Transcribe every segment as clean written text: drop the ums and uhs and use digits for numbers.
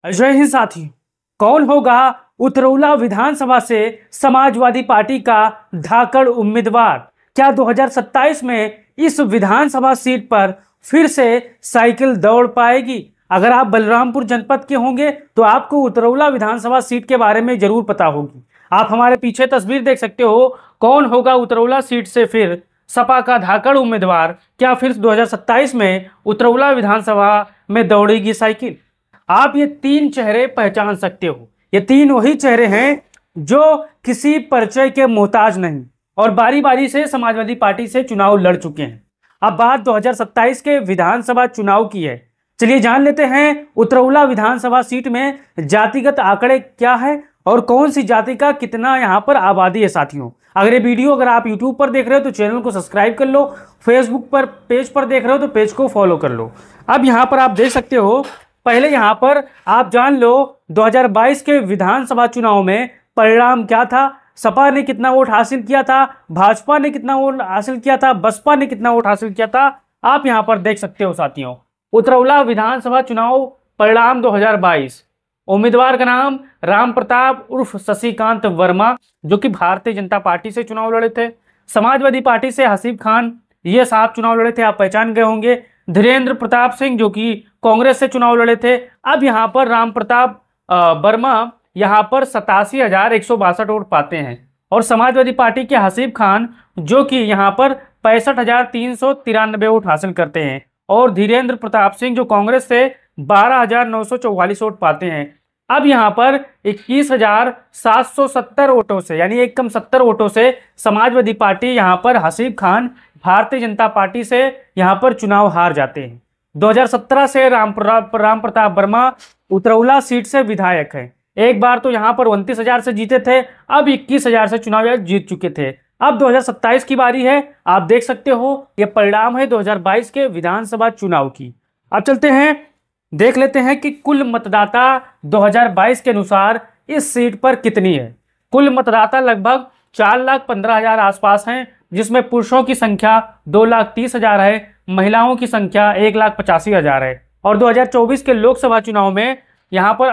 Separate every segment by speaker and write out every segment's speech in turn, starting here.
Speaker 1: जय हिंद साथी। कौन होगा उतरौला विधानसभा से समाजवादी पार्टी का धाकड़ उम्मीदवार? क्या 2027 में इस विधानसभा सीट पर फिर से साइकिल दौड़ पाएगी? अगर आप बलरामपुर जनपद के होंगे तो आपको उतरौला विधानसभा सीट के बारे में जरूर पता होगी। आप हमारे पीछे तस्वीर देख सकते हो। कौन होगा उतरौला सीट से फिर सपा का धाकड़ उम्मीदवार? क्या फिर 2027 में उतरौला विधानसभा में दौड़ेगी साइकिल? आप ये तीन चेहरे पहचान सकते हो। ये तीन वही चेहरे हैं जो किसी परिचय के मोहताज नहीं और बारी बारी से समाजवादी पार्टी से चुनाव लड़ चुके हैं। अब बात 2027 के विधानसभा चुनाव की है। चलिए जान लेते हैं उतरौला विधानसभा सीट में जातिगत आंकड़े क्या है और कौन सी जाति का कितना यहाँ पर आबादी है। साथियों, अगर आप यूट्यूब पर देख रहे हो तो चैनल को सब्सक्राइब कर लो, फेसबुक पर पेज पर देख रहे हो तो पेज को फॉलो कर लो। अब यहाँ पर आप देख सकते हो, पहले यहाँ पर आप जान लो 2022 के विधानसभा चुनाव में परिणाम क्या था। सपा ने कितना वोट हासिल किया था, भाजपा ने कितना वोट हासिल किया था, बसपा ने कितना वोट हासिल किया था, आप यहाँ पर देख सकते हो। साथियों, उतरौला विधानसभा चुनाव परिणाम 2022। उम्मीदवार का नाम राम प्रताप उर्फ शशिकांत वर्मा, जो कि भारतीय जनता पार्टी से चुनाव लड़े थे। समाजवादी पार्टी से हसीब खान ये साहब चुनाव लड़े थे, आप पहचान गए होंगे। धीरेन्द्र प्रताप सिंह जो कि कांग्रेस से चुनाव लड़े थे। अब यहाँ पर राम प्रताप वर्मा यहाँ पर 87,162 वोट पाते हैं और समाजवादी पार्टी के हसीब खान जो कि यहाँ पर 65,393 वोट हासिल करते हैं और धीरेन्द्र प्रताप सिंह जो कांग्रेस से 12,944 वोट पाते हैं। अब यहाँ पर 21,770 वोटों से, यानी एक कम 70 वोटों से समाजवादी पार्टी यहाँ पर हसीब खान भारतीय जनता पार्टी से यहाँ पर चुनाव हार जाते हैं। 2017 से राम प्रताप वर्मा उतरौला सीट से विधायक हैं। एक बार तो यहाँ पर 29,000 से जीते थे, अब 21,000 से चुनाव जीत चुके थे। अब 2027 की बारी है। आप देख सकते हो ये परिणाम है 2022 के विधानसभा चुनाव की। अब चलते हैं, देख लेते हैं कि कुल मतदाता 2022 के अनुसार इस सीट पर कितनी है। कुल मतदाता लगभग 4,15,000 आसपास हैं, जिसमें पुरुषों की संख्या 2,30,000 है, महिलाओं की संख्या 1,85,000 है। और 2024 के लोकसभा चुनाव में यहाँ पर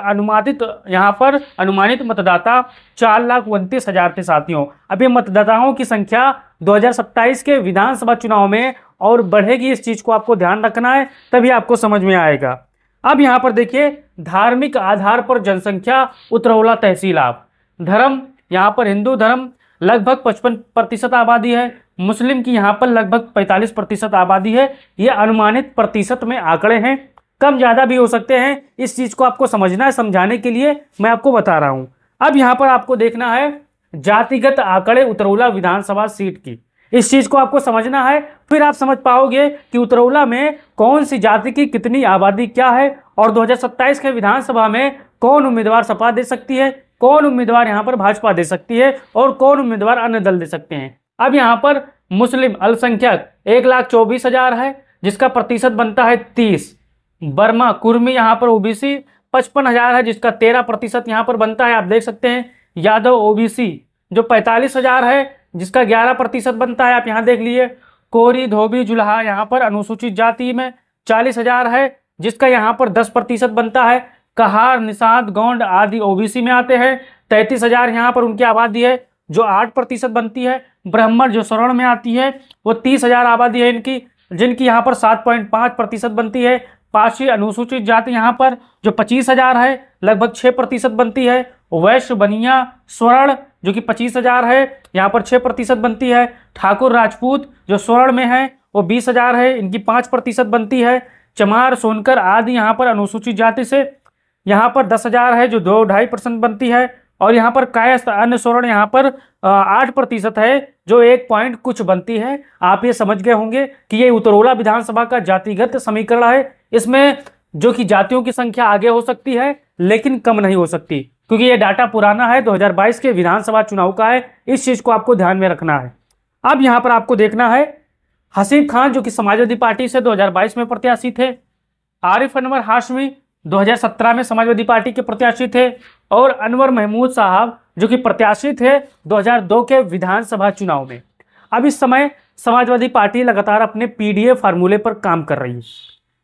Speaker 1: अनुमानित मतदाता 4,29,000 थे। साथियों, अभी मतदाताओं की संख्या 2027 के विधानसभा चुनाव में और बढ़ेगी। इस चीज को आपको ध्यान रखना है, तभी आपको समझ में आएगा। अब यहाँ पर देखिए, धार्मिक आधार पर जनसंख्या उतरौला तहसील। आप धर्म, यहाँ पर हिंदू धर्म लगभग 55% आबादी है, मुस्लिम की यहाँ पर लगभग 45% आबादी है। ये अनुमानित प्रतिशत में आंकड़े हैं, कम ज़्यादा भी हो सकते हैं। इस चीज़ को आपको समझना है, समझाने के लिए मैं आपको बता रहा हूँ। अब यहाँ पर आपको देखना है जातिगत आंकड़े उतरौला विधानसभा सीट की। इस चीज़ को आपको समझना है, फिर आप समझ पाओगे कि उतरौला में कौन सी जाति की कितनी आबादी क्या है और 2027 के विधानसभा में कौन उम्मीदवार सपा दे सकती है, कौन उम्मीदवार यहाँ पर भाजपा दे सकती है और कौन उम्मीदवार अन्य दल दे सकते हैं। अब यहाँ पर मुस्लिम अल्पसंख्यक 1,24,000 है, जिसका प्रतिशत बनता है 30। बर्मा कुर्मी यहाँ पर ओबीसी 55,000 है, जिसका 13% यहाँ पर बनता है, आप देख सकते हैं। यादव ओबीसी जो 45,000 है, जिसका 11% बनता है, आप यहाँ देख लीजिए। कोरी धोबी जुलाहा यहाँ पर अनुसूचित जाति में 40,000 है, जिसका यहाँ पर 10% बनता है। कहार निषाद गौंड आदि ओबीसी में आते हैं, 33,000 यहाँ पर उनकी आबादी है, जो 8% बनती है। ब्राह्मण जो स्वर्ण में आती है वो 30,000 आबादी है इनकी, जिनकी यहाँ पर 7.5% बनती है। पाशी अनुसूचित जाति यहाँ पर जो 25,000 है, लगभग 6% बनती है। वैश्य बनिया स्वर्ण जो कि 25,000 है, यहाँ पर 6% बनती है। ठाकुर राजपूत जो स्वर्ण में है वो 20,000 है, इनकी 5% बनती है। चमार सोनकर आदि यहाँ पर अनुसूचित जाति से यहाँ पर 10,000 है, जो 2-2.5% बनती है। और यहाँ पर कायस्थ अन्य स्वर्ण यहाँ पर 8% है, जो 1 पॉइंट कुछ बनती है। आप ये समझ गए होंगे कि ये उतरौला विधानसभा का जातिगत समीकरण है। इसमें जो कि जातियों की संख्या आगे हो सकती है लेकिन कम नहीं हो सकती, क्योंकि ये डाटा पुराना है, 2022 के विधानसभा चुनाव का है। इस चीज को आपको ध्यान में रखना है। अब यहाँ पर आपको देखना है, हसीब खान जो कि समाजवादी पार्टी से 2022 में प्रत्याशी थे। आरिफ अनवर हाशमी 2017 में समाजवादी पार्टी के प्रत्याशी थे और अनवर महमूद साहब जो कि प्रत्याशी थे 2002 के विधानसभा चुनाव में। अब इस समय समाजवादी पार्टी लगातार अपने पीडीए फार्मूले पर काम कर रही है।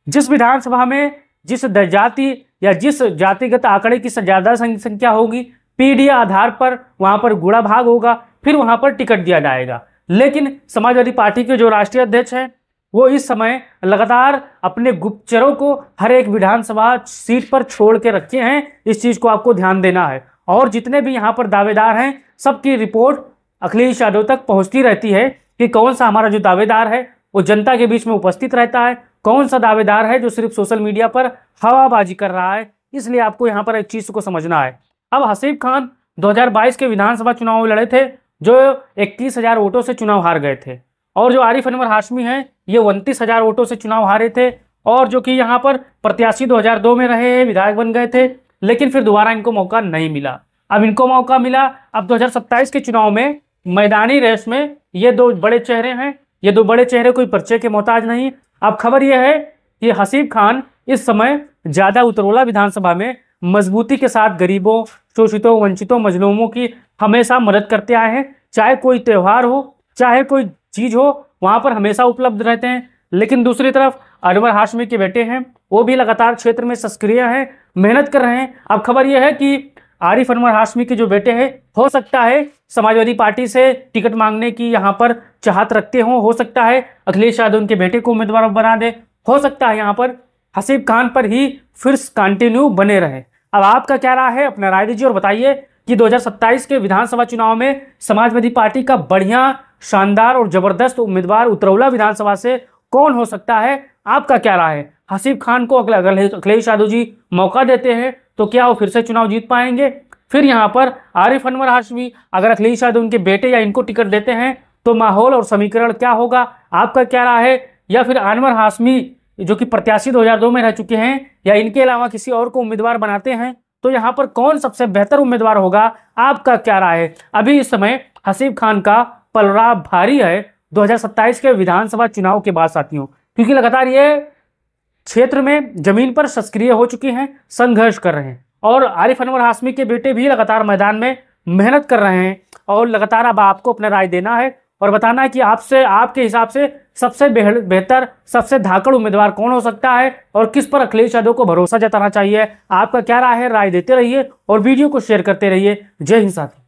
Speaker 1: जिस विधानसभा में जिस जाति या जिस जातिगत आंकड़े की ज़्यादा संख्या होगी, पीडीए आधार पर वहां पर गुणा भाग होगा, फिर वहां पर टिकट दिया जाएगा। लेकिन समाजवादी पार्टी के जो राष्ट्रीय अध्यक्ष हैं वो इस समय लगातार अपने गुप्तचरों को हर एक विधानसभा सीट पर छोड़ के रखे हैं। इस चीज को आपको ध्यान देना है। और जितने भी यहाँ पर दावेदार हैं सबकी रिपोर्ट अखिलेश यादव तक पहुंचती रहती है कि कौन सा हमारा जो दावेदार है वो जनता के बीच में उपस्थित रहता है, कौन सा दावेदार है जो सिर्फ सोशल मीडिया पर हवाबाजी कर रहा है। इसलिए आपको यहाँ पर एक चीज को समझना है। अब हसीब खान 2022 के विधानसभा चुनाव लड़े थे, जो 21,000 वोटों से चुनाव हार गए थे। और जो आरिफ अनवर हाशमी हैं ये 29,000 वोटों से चुनाव हारे थे, और जो कि यहाँ पर प्रत्याशी 2002 में रहे हैं, विधायक बन गए थे, लेकिन फिर दोबारा इनको मौका नहीं मिला। अब इनको मौका मिला। अब 2027 के चुनाव में मैदानी रेस में ये दो बड़े चेहरे हैं। ये दो बड़े चेहरे कोई परिचय के मोहताज नहीं। अब खबर यह है कि हसीब खान इस समय ज़्यादा उतरौला विधानसभा में मजबूती के साथ गरीबों, शोषितों, वंचितों, मजलूमों की हमेशा मदद करते आए हैं। चाहे कोई त्यौहार हो, चाहे कोई चीज़ हो, वहाँ पर हमेशा उपलब्ध रहते हैं। लेकिन दूसरी तरफ अनवर हाशमी के बेटे हैं, वो भी लगातार क्षेत्र में सक्रिय हैं, मेहनत कर रहे हैं। अब खबर यह है कि आरिफ अनवर हाशमी के जो बेटे हैं, हो सकता है समाजवादी पार्टी से टिकट मांगने की यहाँ पर चाहत रखते हों, हो सकता है अखिलेश यादव उनके बेटे को उम्मीदवार बना दे, हो सकता है यहाँ पर हसीब खान पर ही फिर कंटिन्यू बने रहे। अब आपका क्या राय है, अपना राय दीजिए और बताइए कि 2027 के विधानसभा चुनाव में समाजवादी पार्टी का बढ़िया, शानदार और जबरदस्त उम्मीदवार उतरौला विधानसभा से कौन हो सकता है। आपका क्या राय है? हसीब खान को अगर अखिलेश यादव जी मौका देते हैं तो क्या वो फिर से चुनाव जीत पाएंगे? फिर यहाँ पर आरिफ अनवर हाशमी अगर अखिलेश यादव उनके बेटे या इनको टिकट देते हैं तो माहौल और समीकरण क्या होगा? आपका क्या राय है? या फिर अनवर हाशमी जो कि प्रत्याशी 2002 में रह चुके हैं, या इनके अलावा किसी और को उम्मीदवार बनाते हैं तो यहाँ पर कौन सबसे बेहतर उम्मीदवार होगा? आपका क्या राय है? अभी इस समय हसीब खान का पलड़ा भारी है 2027 के विधानसभा चुनाव के बाद साथियों, क्योंकि लगातार ये क्षेत्र में जमीन पर सक्रिय हो चुके हैं, संघर्ष कर रहे हैं। और आरिफ अनवर हाशमी के बेटे भी लगातार मैदान में मेहनत कर रहे हैं। और लगातार अब आपको अपना राय देना है और बताना है कि आपके हिसाब से सबसे बेहतर, सबसे धाकड़ उम्मीदवार कौन हो सकता है और किस पर अखिलेश यादव को भरोसा जताना चाहिए। आपका क्या राय है? राय देते रहिए और वीडियो को शेयर करते रहिए। जय हिंद साथी।